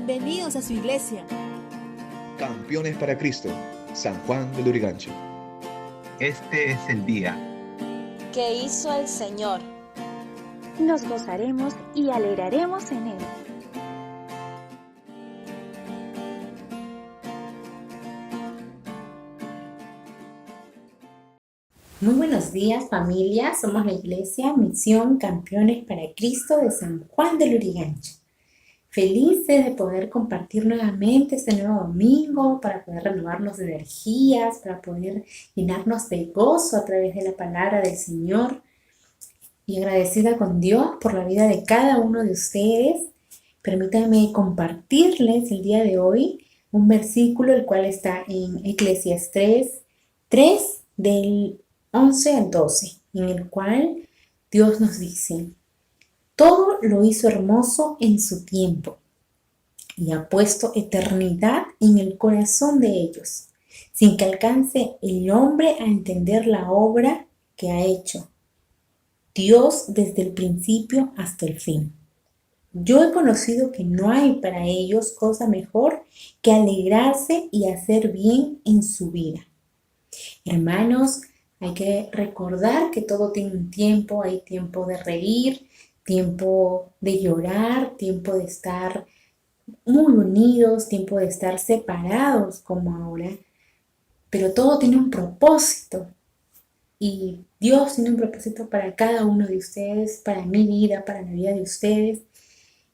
Bienvenidos a su iglesia. Campeones para Cristo, San Juan de Lurigancho. Este es el día que hizo el Señor. Nos gozaremos y alegraremos en Él. Muy buenos días, familia. Somos la Iglesia Misión Campeones para Cristo de San Juan de Lurigancho. Felices de poder compartir nuevamente este nuevo domingo, para poder renovarnos de energías, para poder llenarnos de gozo a través de la palabra del Señor. Y agradecida con Dios por la vida de cada uno de ustedes. Permítanme compartirles el día de hoy un versículo, el cual está en Eclesiastés 3 del 11 al 12, en el cual Dios nos dice: todo lo hizo hermoso en su tiempo y ha puesto eternidad en el corazón de ellos, sin que alcance el hombre a entender la obra que ha hecho Dios desde el principio hasta el fin. Yo he conocido que no hay para ellos cosa mejor que alegrarse y hacer bien en su vida. Hermanos, hay que recordar que todo tiene un tiempo. Hay tiempo de reír, tiempo de llorar, tiempo de estar muy unidos, tiempo de estar separados como ahora. Pero todo tiene un propósito. Y Dios tiene un propósito para cada uno de ustedes, para mi vida, para la vida de ustedes.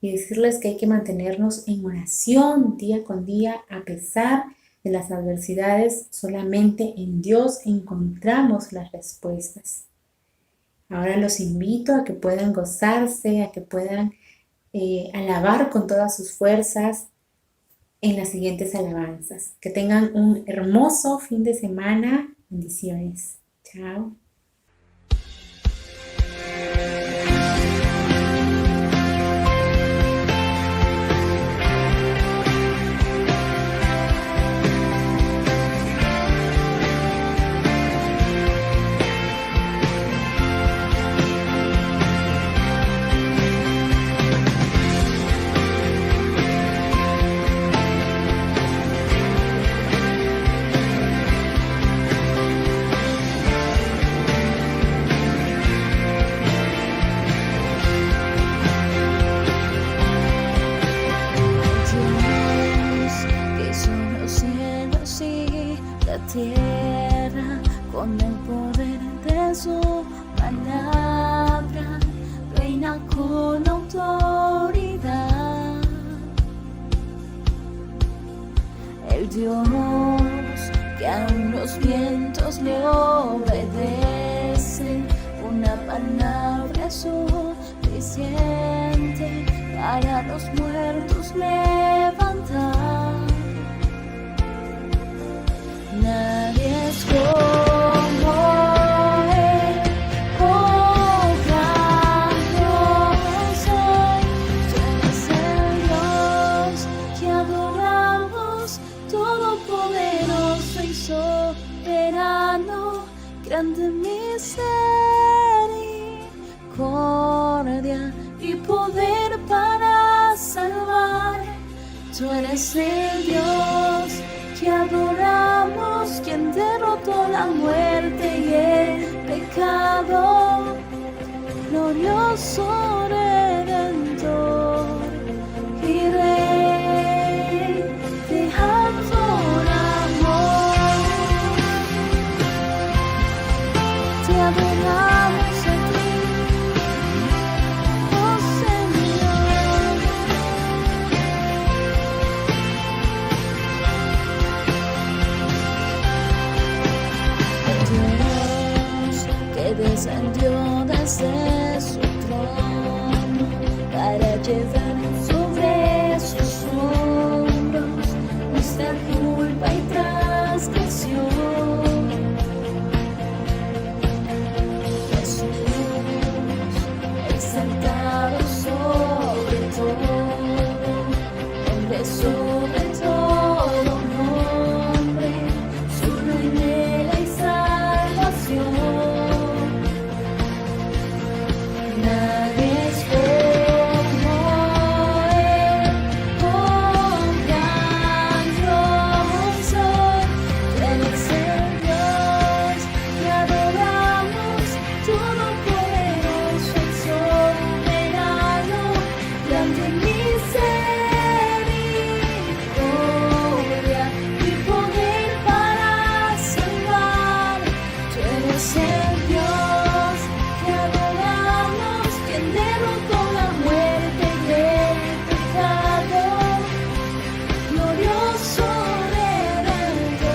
Y decirles que hay que mantenernos en oración día con día, a pesar de las adversidades. Solamente en Dios encontramos las respuestas. Ahora los invito a que puedan gozarse, a que puedan alabar con todas sus fuerzas en las siguientes alabanzas. Que tengan un hermoso fin de semana. Bendiciones. Chao. Tierra con el poder de su palabra, reina con autoridad. El Dios que aún los vientos le obedecen, una palabra es suficiente para los muertos levantar. Nadie es como Él, oh gran Dios soy. Tú eres el Dios que adoramos, todopoderoso y soberano, grande misericordia y poder para salvar. Tú eres el Dios que adoramos, quien derrotó la muerte y el pecado, glorioso Redentor y Rey de adoramos. Te adoramos a ti, oh Señor. Dios que descendió desde su trono para llevar sobre sus hombros nuestra culpa y transgresión. Jesús, exaltado sobre todo, hombre sobre todo nombre, su reina y salvación. Nadie es el Dios que adoramos, quien derrotó la muerte y el pecado, glorioso Redentor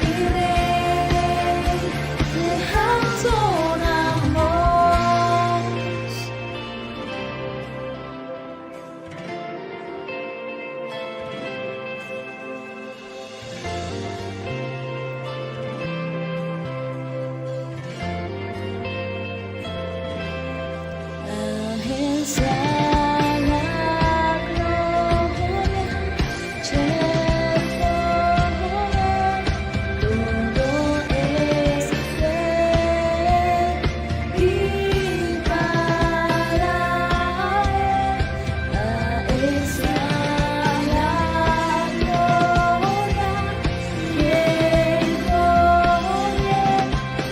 y Rey, le adoramos. Ángel sea la gloria, Jehová, todo es fiel y para él sea la gloria y el poder,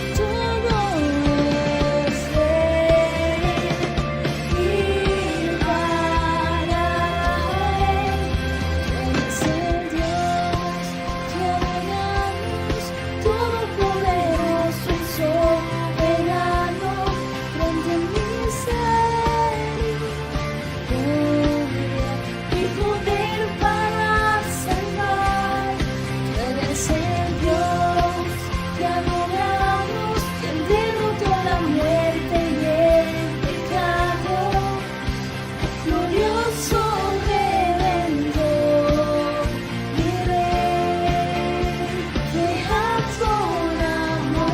todo es fiel y para él es el Dios que adoramos, todopoderoso y soberano, grande en misericordia y poder para salvar. Tú eres el Dios que adoramos, quien derrotó la muerte y el pecado, glorioso Redentor y Rey, te adoramos.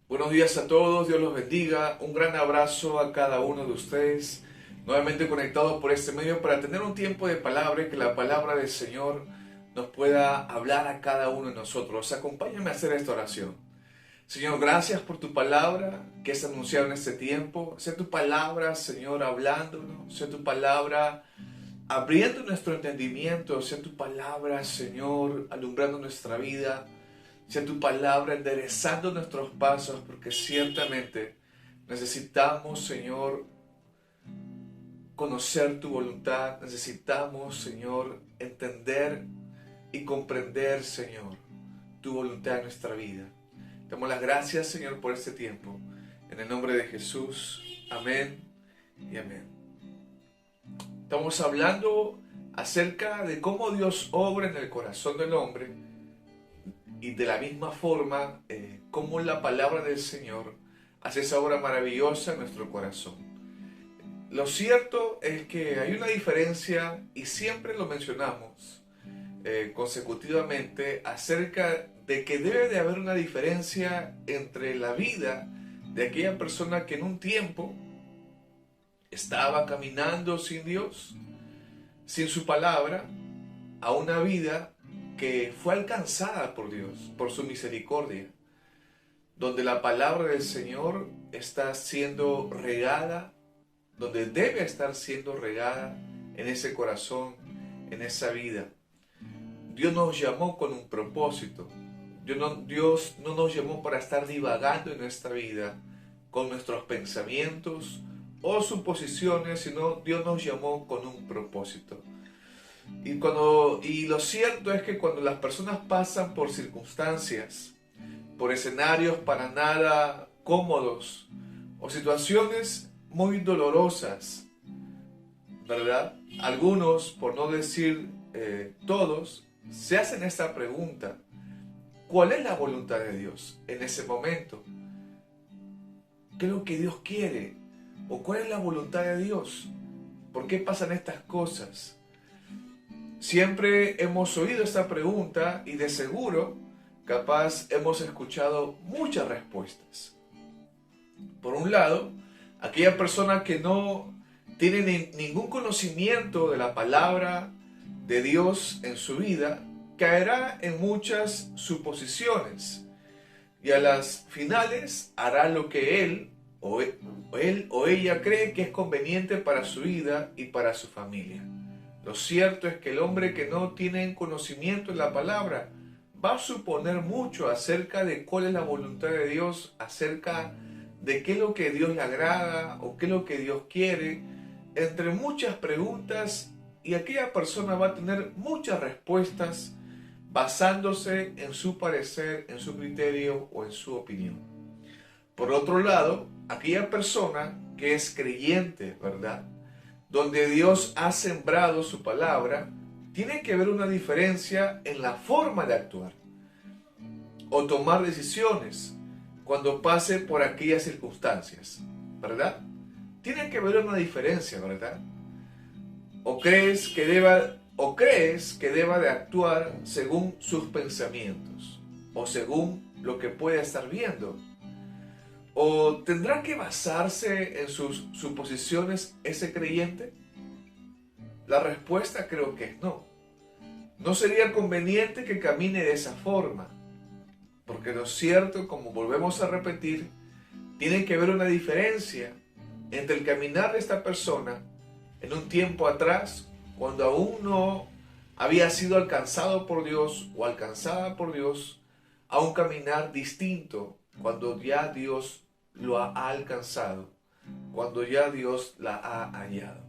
Buenos días a todos, Dios los bendiga. Un gran abrazo a cada uno de ustedes, nuevamente conectados por este medio para tener un tiempo de palabra y que la palabra del Señor nos pueda hablar a cada uno de nosotros. Acompáñame a hacer esta oración. Señor, gracias por tu palabra que es anunciada en este tiempo. Sea tu palabra, Señor, hablándonos. Sea tu palabra abriendo nuestro entendimiento. Sea tu palabra, Señor, alumbrando nuestra vida. Sea tu palabra enderezando nuestros pasos, porque ciertamente necesitamos, Señor, conocer tu voluntad. Necesitamos, Señor, entender y comprender, Señor, tu voluntad en nuestra vida. Te damos las gracias, Señor, por este tiempo. En el nombre de Jesús. Amén y amén. Estamos hablando acerca de cómo Dios obra en el corazón del hombre. Y de la misma forma, cómo la palabra del Señor hace esa obra maravillosa en nuestro corazón. Lo cierto es que hay una diferencia, y siempre lo mencionamos consecutivamente, acerca de que debe de haber una diferencia entre la vida de aquella persona que en un tiempo estaba caminando sin Dios, sin su palabra, a una vida que fue alcanzada por Dios, por su misericordia, donde la palabra del Señor está siendo regada, donde debe estar siendo regada en ese corazón, en esa vida. Dios nos llamó con un propósito. Dios no nos llamó para estar divagando en esta vida con nuestros pensamientos o suposiciones, sino Dios nos llamó con un propósito. Y lo cierto es que cuando las personas pasan por circunstancias, por escenarios para nada cómodos o situaciones muy dolorosas, ¿verdad? Algunos, por no decir todos, se hacen esta pregunta: ¿cuál es la voluntad de Dios en ese momento? ¿Qué es lo que Dios quiere? ¿O cuál es la voluntad de Dios? ¿Por qué pasan estas cosas? Siempre hemos oído esta pregunta y de seguro, capaz hemos escuchado muchas respuestas. Por un lado, aquella persona que no tiene ningún conocimiento de la palabra de Dios en su vida, caerá en muchas suposiciones y a las finales hará lo que él o él o ella cree que es conveniente para su vida y para su familia. Lo cierto es que el hombre que no tiene conocimiento en la palabra va a suponer mucho acerca de cuál es la voluntad de Dios, acerca de qué es lo que Dios le agrada o qué es lo que Dios quiere, entre muchas preguntas, y aquella persona va a tener muchas respuestas basándose en su parecer, en su criterio o en su opinión. Por otro lado, aquella persona que es creyente, ¿verdad?, donde Dios ha sembrado su palabra, tiene que ver una diferencia en la forma de actuar o tomar decisiones cuando pase por aquellas circunstancias, ¿verdad? Tiene que ver una diferencia, ¿verdad? ¿O crees que deba de actuar según sus pensamientos o según lo que pueda estar viendo? ¿O tendrá que basarse en sus suposiciones ese creyente? La respuesta creo que es no. No sería conveniente que camine de esa forma, porque lo cierto, como volvemos a repetir, tiene que haber una diferencia entre el caminar de esta persona en un tiempo atrás, cuando aún no había sido alcanzado por Dios o alcanzada por Dios, a un caminar distinto cuando ya Dios lo ha alcanzado, cuando ya Dios la ha hallado.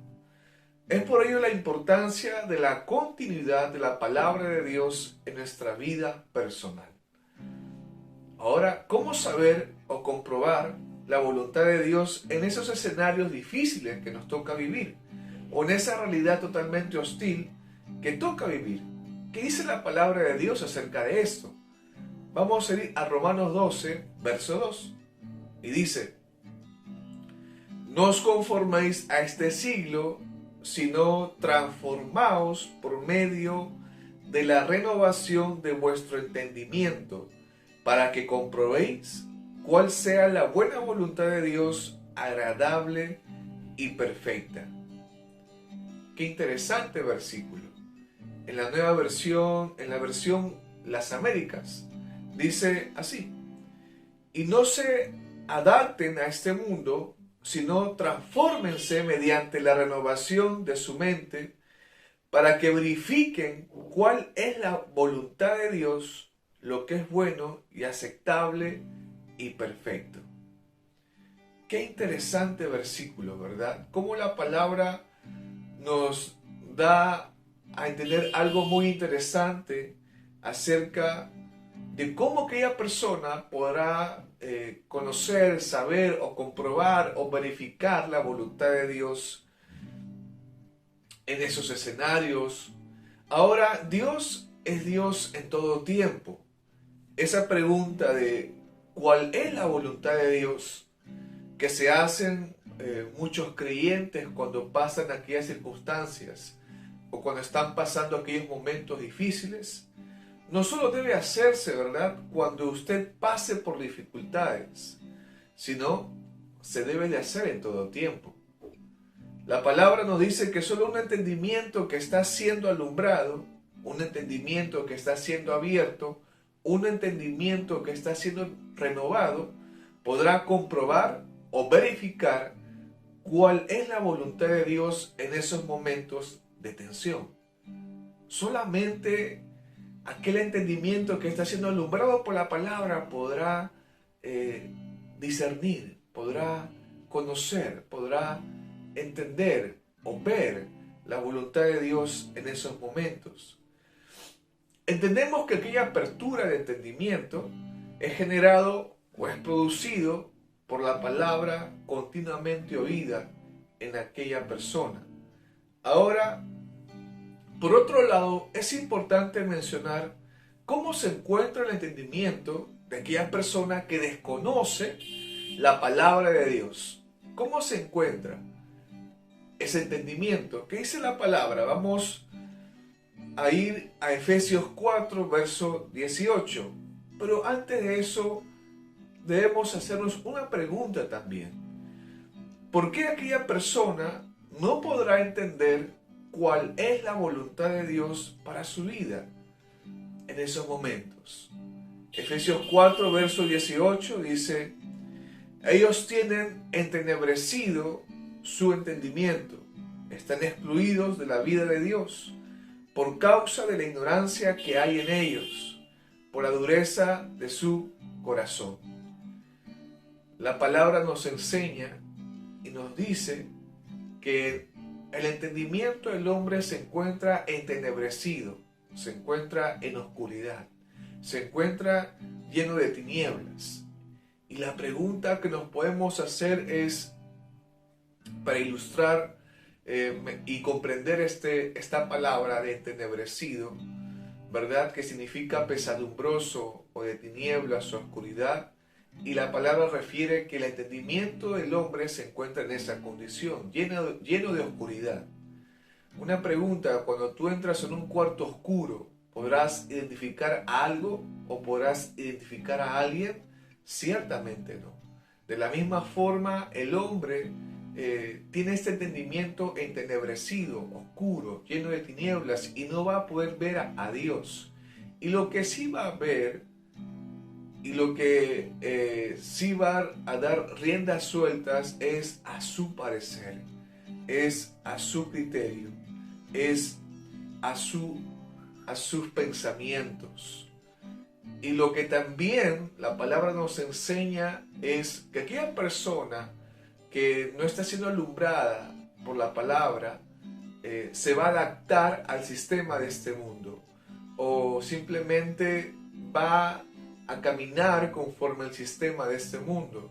Es por ello la importancia de la continuidad de la palabra de Dios en nuestra vida personal. Ahora, ¿cómo saber o comprobar la voluntad de Dios en esos escenarios difíciles que nos toca vivir? O en esa realidad totalmente hostil que toca vivir. ¿Qué dice la palabra de Dios acerca de esto? Vamos a ir a Romanos 12, verso 2. Y dice: no os conforméis a este siglo, sino transformaos por medio de la renovación de vuestro entendimiento, para que comprobéis cuál sea la buena voluntad de Dios, agradable y perfecta. Qué interesante versículo. En la nueva versión, en la versión Las Américas, dice así: y no se adapten a este mundo, sino transfórmense mediante la renovación de su mente, para que verifiquen cuál es la voluntad de Dios, lo que es bueno y aceptable y perfecto. Qué interesante versículo, ¿verdad? Cómo la palabra nos da a entender algo muy interesante acerca de cómo aquella persona podrá conocer, saber o comprobar o verificar la voluntad de Dios en esos escenarios. Ahora, Dios es Dios en todo tiempo. Esa pregunta de cuál es la voluntad de Dios que se hacen muchos creyentes cuando pasan aquellas circunstancias o cuando están pasando aquellos momentos difíciles, no solo debe hacerse, ¿verdad?, cuando usted pase por dificultades, sino se debe de hacer en todo tiempo. La palabra nos dice que solo un entendimiento que está siendo alumbrado, un entendimiento que está siendo abierto, un entendimiento que está siendo renovado, podrá comprobar o verificar cuál es la voluntad de Dios en esos momentos de tensión. Solamente aquel entendimiento que está siendo alumbrado por la palabra podrá discernir, podrá conocer, podrá entender o ver la voluntad de Dios en esos momentos. Entendemos que aquella apertura de entendimiento es generado o es producido por la palabra continuamente oída en aquella persona. Ahora, por otro lado, es importante mencionar cómo se encuentra el entendimiento de aquella persona que desconoce la palabra de Dios. ¿Cómo se encuentra ese entendimiento? ¿Qué dice la palabra? Vamos a ir a Efesios 4, verso 18. Pero antes de eso, debemos hacernos una pregunta también. ¿Por qué aquella persona no podrá entender cuál es la voluntad de Dios para su vida en esos momentos? Efesios 4, verso 18 dice: Ellos tienen entenebrecido su entendimiento, están excluidos de la vida de Dios por causa de la ignorancia que hay en ellos, por la dureza de su corazón. La palabra nos enseña y nos dice que el entendimiento del hombre se encuentra entenebrecido, se encuentra en oscuridad, se encuentra lleno de tinieblas. Y la pregunta que nos podemos hacer es, para ilustrar y comprender esta palabra de entenebrecido, ¿verdad? Que significa pesadumbroso o de tinieblas o oscuridad. Y la palabra refiere que el entendimiento del hombre se encuentra en esa condición, lleno de oscuridad. Una pregunta: cuando tú entras en un cuarto oscuro, ¿podrás identificar algo o podrás identificar a alguien? Ciertamente no. De la misma forma, el hombre tiene este entendimiento entenebrecido, oscuro, lleno de tinieblas, y no va a poder ver a Dios. Y lo que sí va a ver, y lo que sí va a dar riendas sueltas, es a su parecer, es a su criterio, es a sus pensamientos. Y lo que también la palabra nos enseña es que aquella persona que no está siendo alumbrada por la palabra se va a adaptar al sistema de este mundo, o simplemente va a caminar conforme al sistema de este mundo.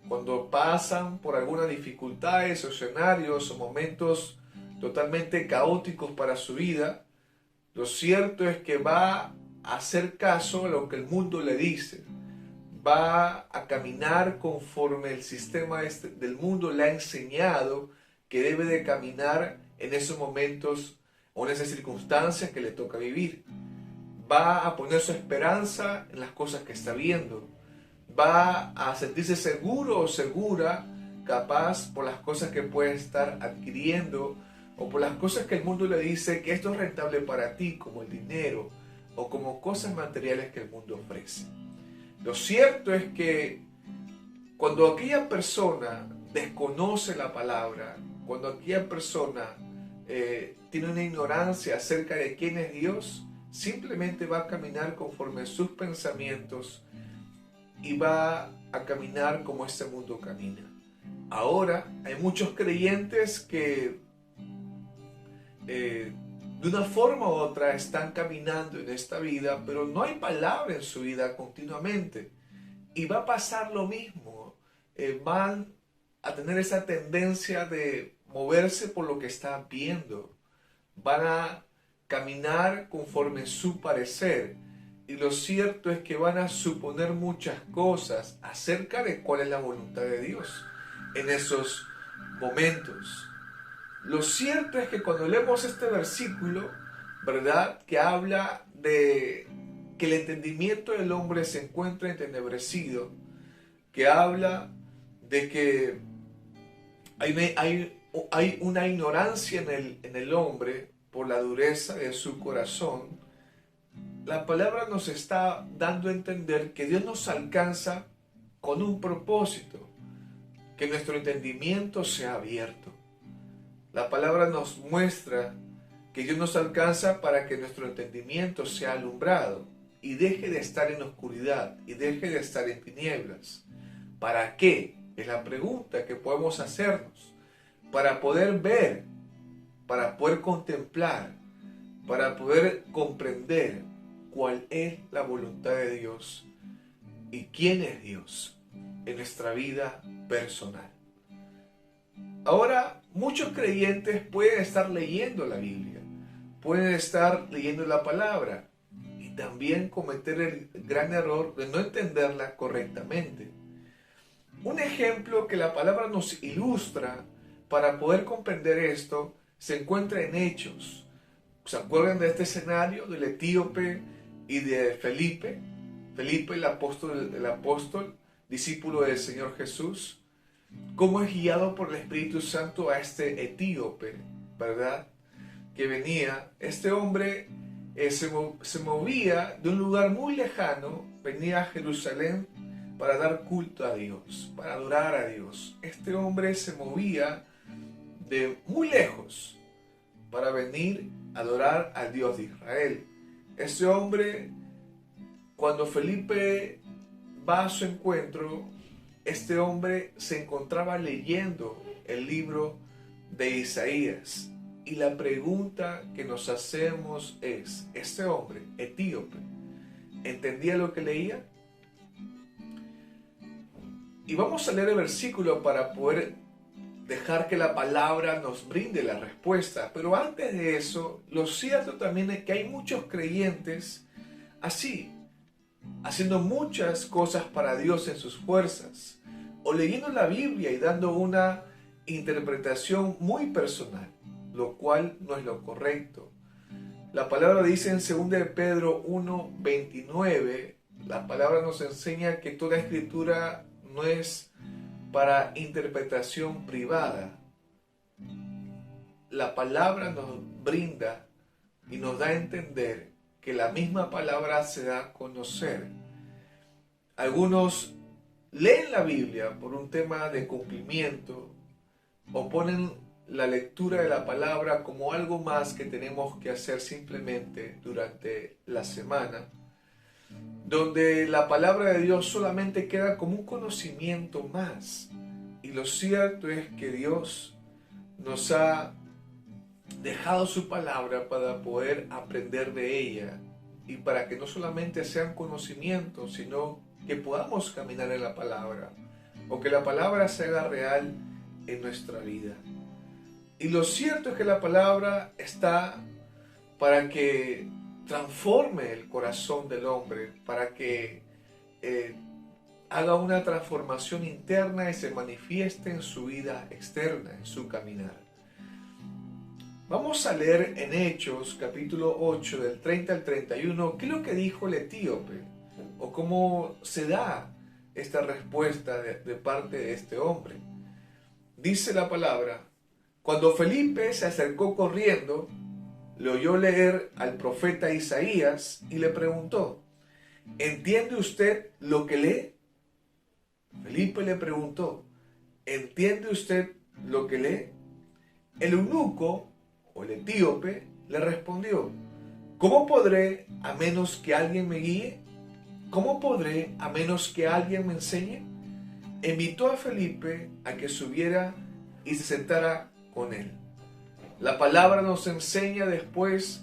Cuando pasan por algunas dificultades o escenarios o momentos totalmente caóticos para su vida, lo cierto es que va a hacer caso a lo que el mundo le dice, va a caminar conforme el sistema del mundo le ha enseñado que debe de caminar en esos momentos o en esas circunstancias que le toca vivir. Va a poner su esperanza en las cosas que está viendo, va a sentirse seguro o segura, capaz, por las cosas que puede estar adquiriendo o por las cosas que el mundo le dice que esto es rentable para ti, como el dinero o como cosas materiales que el mundo ofrece. Lo cierto es que cuando aquella persona desconoce la palabra, cuando aquella persona tiene una ignorancia acerca de quién es Dios, simplemente va a caminar conforme a sus pensamientos y va a caminar como este mundo camina. Ahora hay muchos creyentes que de una forma u otra están caminando en esta vida, pero no hay palabra en su vida continuamente. Y va a pasar lo mismo. Van a tener esa tendencia de moverse por lo que están viendo. Van a caminar conforme su parecer. Y lo cierto es que van a suponer muchas cosas acerca de cuál es la voluntad de Dios en esos momentos. Lo cierto es que cuando leemos este versículo, ¿verdad?, que habla de que el entendimiento del hombre se encuentra entenebrecido, que habla de que hay una ignorancia en el hombre por la dureza de su corazón, la palabra nos está dando a entender que Dios nos alcanza con un propósito, que nuestro entendimiento sea abierto. La palabra nos muestra que Dios nos alcanza para que nuestro entendimiento sea alumbrado y deje de estar en oscuridad y deje de estar en tinieblas. ¿Para qué? Es la pregunta que podemos hacernos. Para poder ver, para poder contemplar, para poder comprender cuál es la voluntad de Dios y quién es Dios en nuestra vida personal. Ahora, muchos creyentes pueden estar leyendo la Biblia, pueden estar leyendo la palabra y también cometer el gran error de no entenderla correctamente. Un ejemplo que la palabra nos ilustra para poder comprender esto se encuentra en Hechos. ¿Se acuerdan de este escenario del etíope y de Felipe? Felipe, el apóstol, discípulo del Señor Jesús. Cómo es guiado por el Espíritu Santo a este etíope, ¿verdad?, que venía. Este hombre se movía de un lugar muy lejano, venía a Jerusalén para dar culto a Dios, para adorar a Dios. Este hombre se movía de muy lejos para venir a adorar al Dios de Israel. Este hombre, cuando Felipe va a su encuentro, este hombre se encontraba leyendo el libro de Isaías. Y la pregunta que nos hacemos es, ¿este hombre etíope entendía lo que leía? Y vamos a leer el versículo para poder dejar que la palabra nos brinde la respuesta. Pero antes de eso, lo cierto también es que hay muchos creyentes así, haciendo muchas cosas para Dios en sus fuerzas, o leyendo la Biblia y dando una interpretación muy personal, lo cual no es lo correcto. La palabra dice en 2 de Pedro 1:29, la palabra nos enseña que toda escritura no es para interpretación privada. La palabra nos brinda y nos da a entender que la misma palabra se da a conocer. Algunos leen la Biblia por un tema de cumplimiento o ponen la lectura de la palabra como algo más que tenemos que hacer simplemente durante la semana, donde la palabra de Dios solamente queda como un conocimiento más. Y lo cierto es que Dios nos ha dejado su palabra para poder aprender de ella y para que no solamente sean conocimientos, sino que podamos caminar en la palabra o que la palabra se haga real en nuestra vida. Y lo cierto es que la palabra está para que transforme el corazón del hombre, para que haga una transformación interna y se manifieste en su vida externa, en su caminar. Vamos a leer en Hechos capítulo 8 del 30 al 31 qué es lo que dijo el etíope o cómo se da esta respuesta de parte de este hombre. Dice la palabra: cuando Felipe se acercó corriendo, le oyó leer al profeta Isaías y le preguntó: ¿entiende usted lo que lee? Felipe le preguntó: ¿entiende usted lo que lee? El eunuco o el etíope le respondió: ¿cómo podré a menos que alguien me guíe? ¿Cómo podré a menos que alguien me enseñe? Invitó a Felipe a que subiera y se sentara con él. La palabra nos enseña después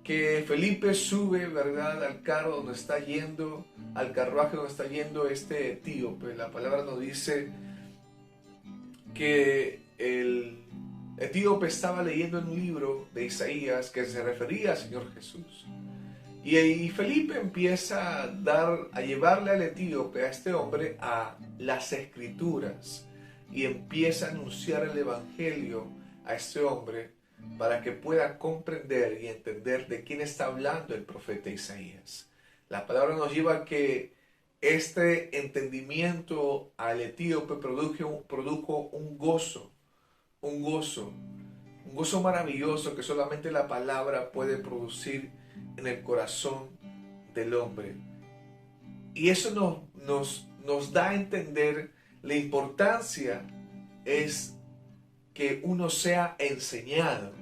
que Felipe sube, ¿verdad?, al carro donde está yendo, al carruaje donde está yendo este etíope. La palabra nos dice que el etíope estaba leyendo en un libro de Isaías que se refería al Señor Jesús. Y Felipe empieza a llevarle al etíope, a este hombre, a las Escrituras, y empieza a anunciar el Evangelio a este hombre para que pueda comprender y entender de quién está hablando el profeta Isaías. La palabra nos lleva a que este entendimiento al etíope produjo un gozo maravilloso que solamente la palabra puede producir en el corazón del hombre. Y eso nos da a entender la importancia es que uno sea enseñado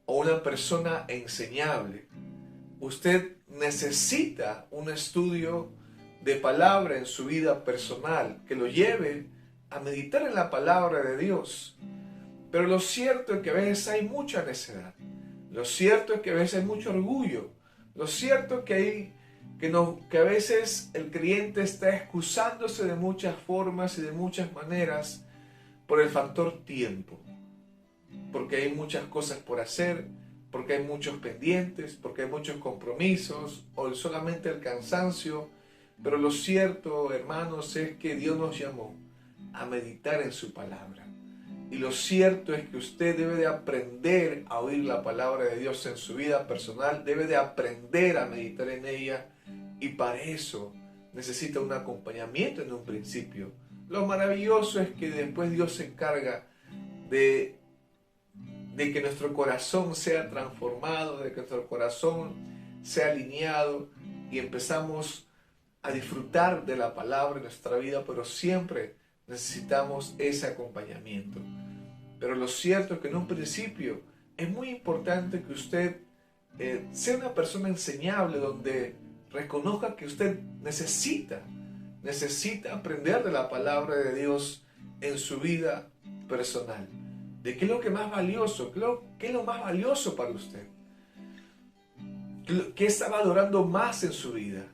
o una persona enseñable. Usted necesita un estudio de palabra en su vida personal que lo lleve a meditar en la palabra de Dios. Pero lo cierto es que a veces hay mucha necedad. Lo cierto es que a veces hay mucho orgullo. Lo cierto es que a veces el creyente está excusándose de muchas formas y de muchas maneras por el factor tiempo. Porque hay muchas cosas por hacer, porque hay muchos pendientes, porque hay muchos compromisos o solamente el cansancio. Pero lo cierto, hermanos, es que Dios nos llamó a meditar en su palabra. Y lo cierto es que usted debe de aprender a oír la palabra de Dios en su vida personal, debe de aprender a meditar en ella, y para eso necesita un acompañamiento en un principio. Lo maravilloso es que después Dios se encarga de que nuestro corazón sea transformado, de que nuestro corazón sea alineado y empezamos a disfrutar de la palabra en nuestra vida, pero siempre necesitamos ese acompañamiento. Pero lo cierto es que en un principio es muy importante que usted sea una persona enseñable, donde reconozca que usted necesita aprender de la palabra de Dios en su vida personal. ¿De qué es lo que más valioso? ¿Qué es lo más valioso para usted? ¿Qué está valorando más en su vida?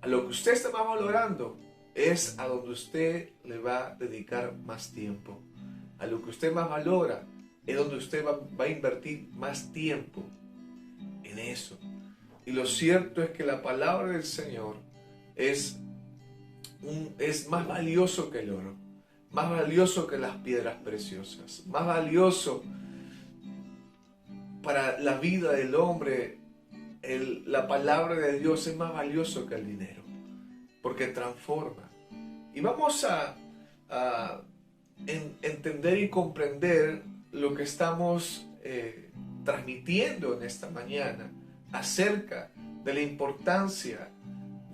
A lo que usted está más valorando es a donde usted le va a dedicar más tiempo. A lo que usted más valora es donde usted va a invertir más tiempo en eso. Y lo cierto es que la palabra del Señor es más valioso que el oro, más valioso que las piedras preciosas, más valioso para la vida del hombre. La palabra de Dios es más valioso que el dinero, porque transforma. Y vamos a entender y comprender lo que estamos transmitiendo en esta mañana acerca de la importancia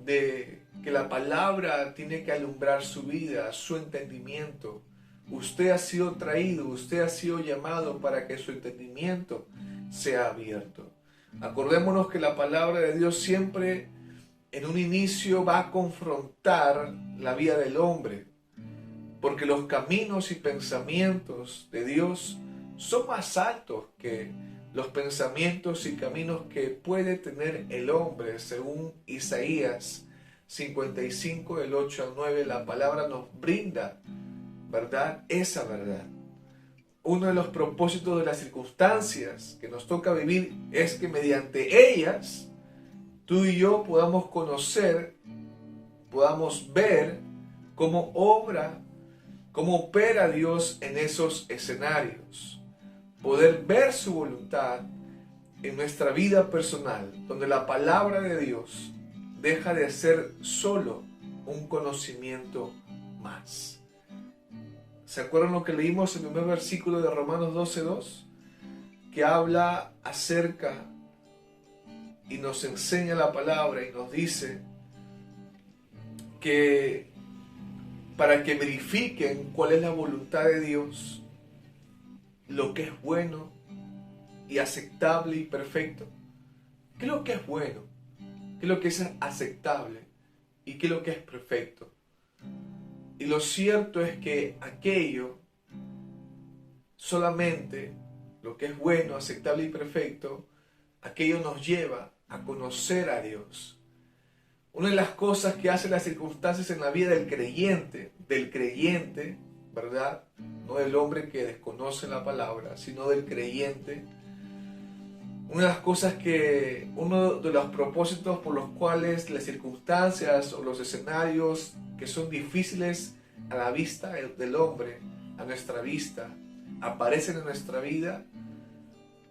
de que la palabra tiene que alumbrar su vida, su entendimiento. Usted ha sido traído, usted ha sido llamado para que su entendimiento sea abierto. Acordémonos que la palabra de Dios siempre en un inicio va a confrontar la vida del hombre, porque los caminos y pensamientos de Dios son más altos que los pensamientos y caminos que puede tener el hombre. Según Isaías 55, del 8 al 9, la palabra nos brinda, ¿verdad?, esa verdad. Uno de los propósitos de las circunstancias que nos toca vivir es que mediante ellas tú y yo podamos conocer, podamos ver cómo opera Dios en esos escenarios. Poder ver su voluntad en nuestra vida personal, donde la palabra de Dios deja de ser solo un conocimiento más. ¿Se acuerdan lo que leímos en el primer versículo de Romanos 12:2? Que habla acerca y nos enseña la palabra y nos dice que para que verifiquen cuál es la voluntad de Dios, lo que es bueno y aceptable y perfecto. ¿Qué es lo que es bueno? ¿Qué es lo que es aceptable? ¿Y qué es lo que es perfecto? Y lo cierto es que aquello, solamente lo que es bueno, aceptable y perfecto, aquello nos lleva a conocer a Dios. Una de las cosas que hacen las circunstancias en la vida del creyente, ¿verdad? No del hombre que desconoce la palabra, sino del creyente. Una de las cosas uno de los propósitos por los cuales las circunstancias o los escenarios que son difíciles a la vista del hombre, a nuestra vista, aparecen en nuestra vida,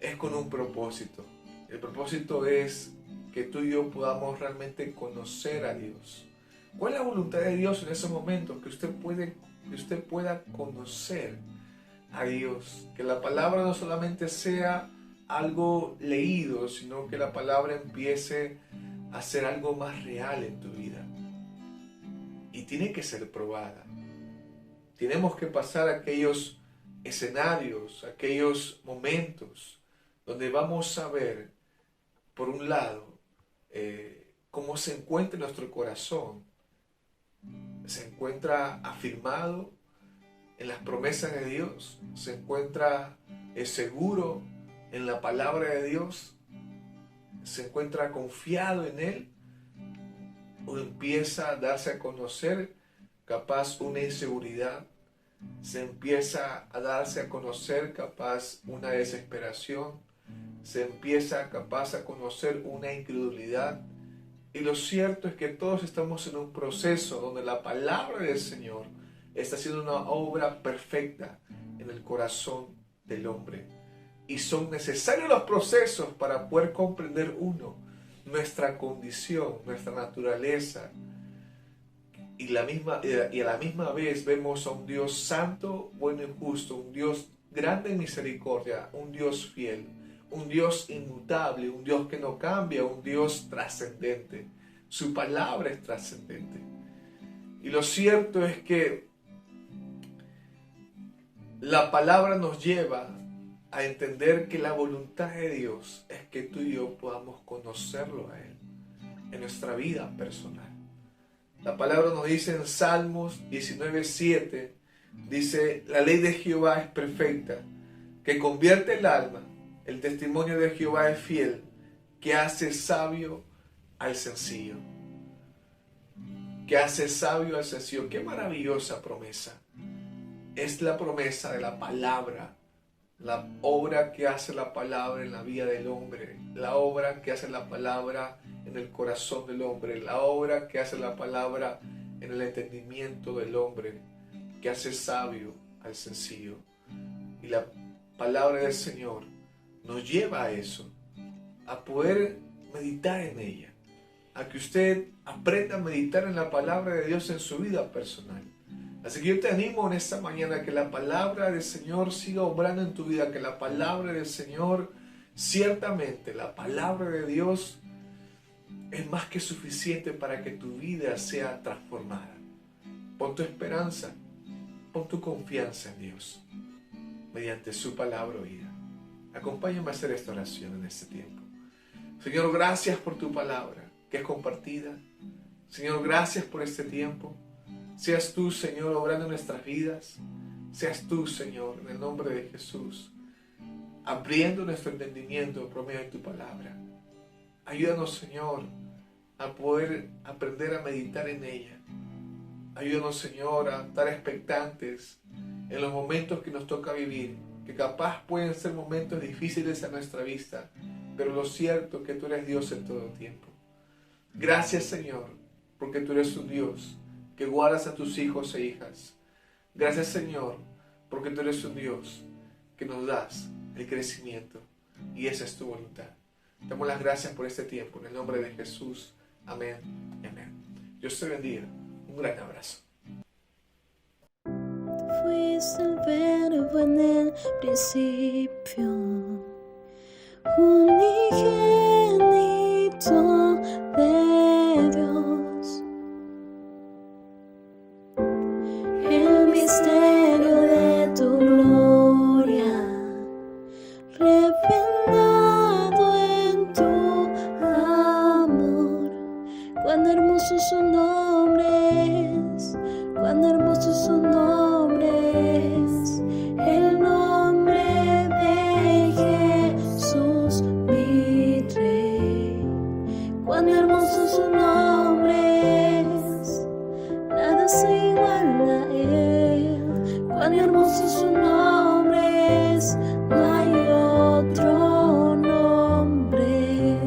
es con un propósito. El propósito es que tú y yo podamos realmente conocer a Dios. ¿Cuál es la voluntad de Dios en esos momentos? Que usted pueda conocer a Dios. Que la palabra no solamente sea algo leído, sino que la palabra empiece a ser algo más real en tu vida. Y tiene que ser probada. Tenemos que pasar aquellos escenarios, aquellos momentos donde vamos a ver, por un lado, cómo se encuentra nuestro corazón. Se encuentra afirmado en las promesas de Dios, se encuentra seguro en la palabra de Dios, se encuentra confiado en Él, o empieza a darse a conocer capaz una inseguridad, se empieza a darse a conocer capaz una desesperación, se empieza capaz a conocer una incredulidad. Y lo cierto es que todos estamos en un proceso donde la palabra del Señor está haciendo una obra perfecta en el corazón del hombre. Y son necesarios los procesos para poder comprender nuestra condición, nuestra naturaleza. Y a la misma vez vemos a un Dios santo, bueno y justo, un Dios grande en misericordia, un Dios fiel, un Dios inmutable, un Dios que no cambia, un Dios trascendente. Su palabra es trascendente. Y lo cierto es que la palabra nos lleva a entender que la voluntad de Dios es que tú y yo podamos conocerlo a Él en nuestra vida personal. La palabra nos dice en Salmos 19:7, dice: la ley de Jehová es perfecta, que convierte el alma. El testimonio de Jehová es fiel, que hace sabio al sencillo. Que hace sabio al sencillo. Qué maravillosa promesa. Es la promesa de la palabra, la obra que hace la palabra en la vida del hombre, la obra que hace la palabra en el corazón del hombre, la obra que hace la palabra en el entendimiento del hombre, que hace sabio al sencillo. Y la palabra del Señor nos lleva a eso, a poder meditar en ella, a que usted aprenda a meditar en la palabra de Dios en su vida personal. Así que yo te animo en esta mañana que la palabra del Señor siga obrando en tu vida, que la palabra del Señor, ciertamente la palabra de Dios es más que suficiente para que tu vida sea transformada. Pon tu esperanza, pon tu confianza en Dios, mediante su palabra oída. Acompáñame a hacer esta oración en este tiempo. Señor, gracias por tu palabra que es compartida. Señor, gracias por este tiempo. Seas tú, Señor, obrando en nuestras vidas. Seas tú, Señor, en el nombre de Jesús, abriendo nuestro entendimiento por medio de tu palabra. Ayúdanos, Señor, a poder aprender a meditar en ella. Ayúdanos, Señor, a estar expectantes en los momentos que nos toca vivir, que capaz pueden ser momentos difíciles a nuestra vista, pero lo cierto es que tú eres Dios en todo tiempo. Gracias, Señor, porque tú eres un Dios que guardas a tus hijos e hijas. Gracias, Señor, porque tú eres un Dios que nos das el crecimiento y esa es tu voluntad. Te damos las gracias por este tiempo en el nombre de Jesús. Amén y amén. Dios te bendiga. Un gran abrazo. Fuiste el verbo en el principio, unigénito de Dios. El misterio de tu gloria, revelado en tu amor. Cuán hermoso su nombre es, cuán hermoso su nombre es, el nombre de Jesús mi Rey. Cuán hermoso su nombre es, nada se iguala a él. Cuán hermoso su nombre es, no hay otro nombre.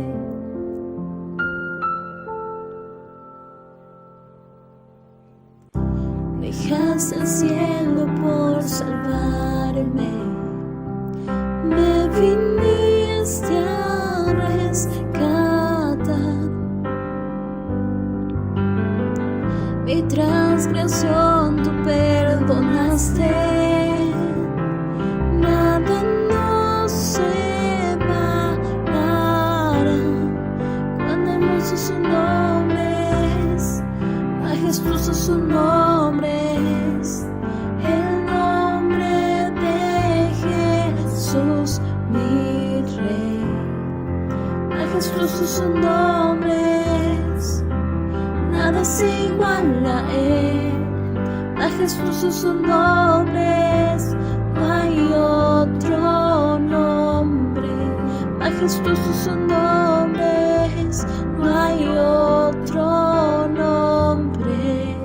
Dejaste el cielo por salvarme, me viniste a rescatar. Mi transgresión tú perdonaste, nada nos separará. Cuán hermoso su nombre es, majestuoso su nombre es, el nombre de Jesús mi Rey. Majestuoso su nombre es, nada se iguala a él. Majestuoso su nombre es, no hay otro nombre. Majestuoso su nombre es, no hay otro nombre.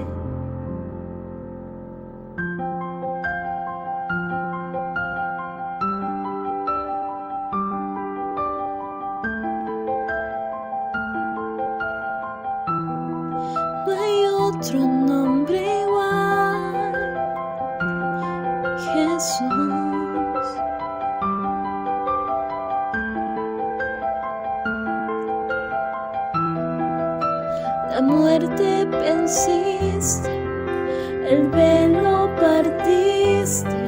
No hay otro nombre igual, Jesús. La muerte venciste, el velo partiste,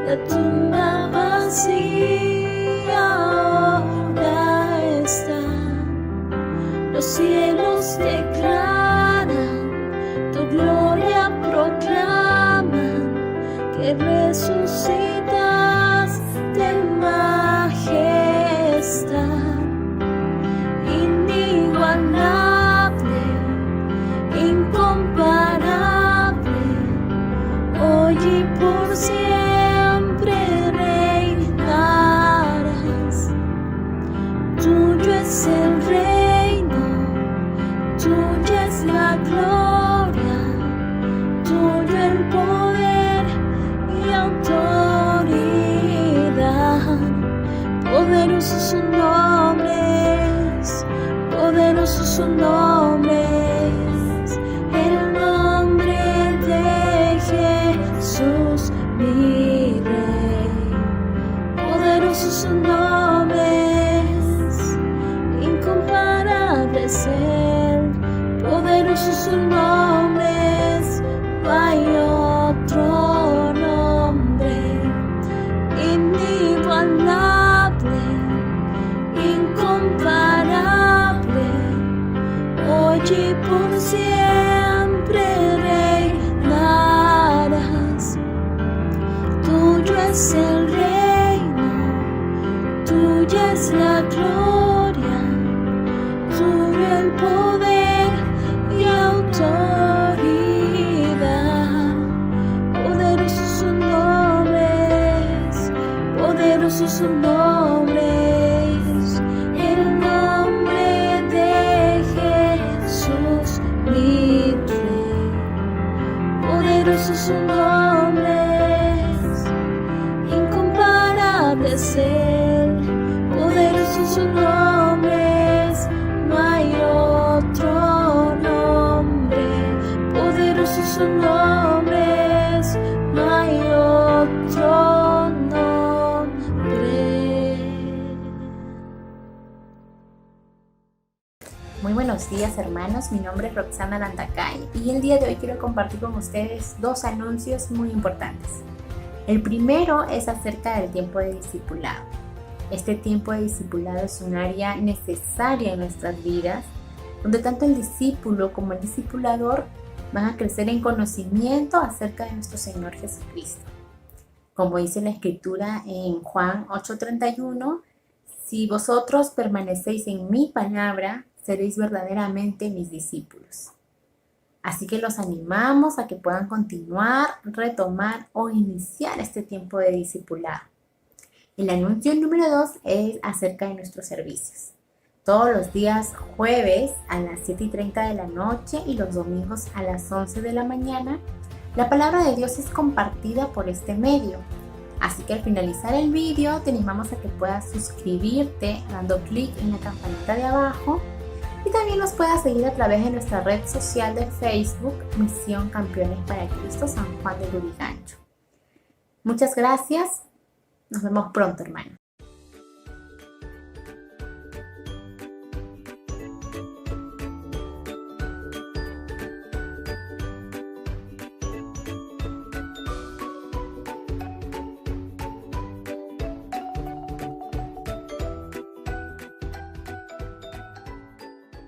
la tumba vacía ahora está. Los cielos declaran, tu gloria proclaman, que resucitas de majestad. Inigualable, incomparable, hoy y por siempre reinarás. Tuyo es el reino, tuya es la gloria, tuyo el poder y autoridad. Poderosos son nombres, poderosos son nombres, el nombre de Jesús mi Rey. Poderosos son nombres, incomparables Él. Poderosos son nombres, no hay otro nombre. Inigualable, incomparable, hoy y por siempre reinarás. Tuyo es el reino, tuya es la gloria, tuyo el poder y autoridad. Poderosos son nombres, poderosos son nombres, el nombre de Jesús mi Rey. Poderosos son nombres, incomparables Él. Poderosos son nombres, no hay otro nombre. Poderosos son nombres, no hay otro nombre. Muy buenos días, hermanos, mi nombre es Roxana Landacay y el día de hoy quiero compartir con ustedes dos anuncios muy importantes. El primero es acerca del tiempo de discipulado. Este tiempo de discipulado es un área necesaria en nuestras vidas, donde tanto el discípulo como el discipulador van a crecer en conocimiento acerca de nuestro Señor Jesucristo. Como dice la Escritura en Juan 8:31, si vosotros permanecéis en mi palabra, seréis verdaderamente mis discípulos. Así que los animamos a que puedan continuar, retomar o iniciar este tiempo de discipulado. El anuncio número 2 es acerca de nuestros servicios. Todos los días jueves a las 7:30 de la noche y los domingos a las 11 de la mañana, la palabra de Dios es compartida por este medio. Así que al finalizar el vídeo te animamos a que puedas suscribirte dando clic en la campanita de abajo y también nos puedas seguir a través de nuestra red social de Facebook, Misión Campeones para Cristo San Juan de Lurigancho. Muchas gracias. Nos vemos pronto, hermano.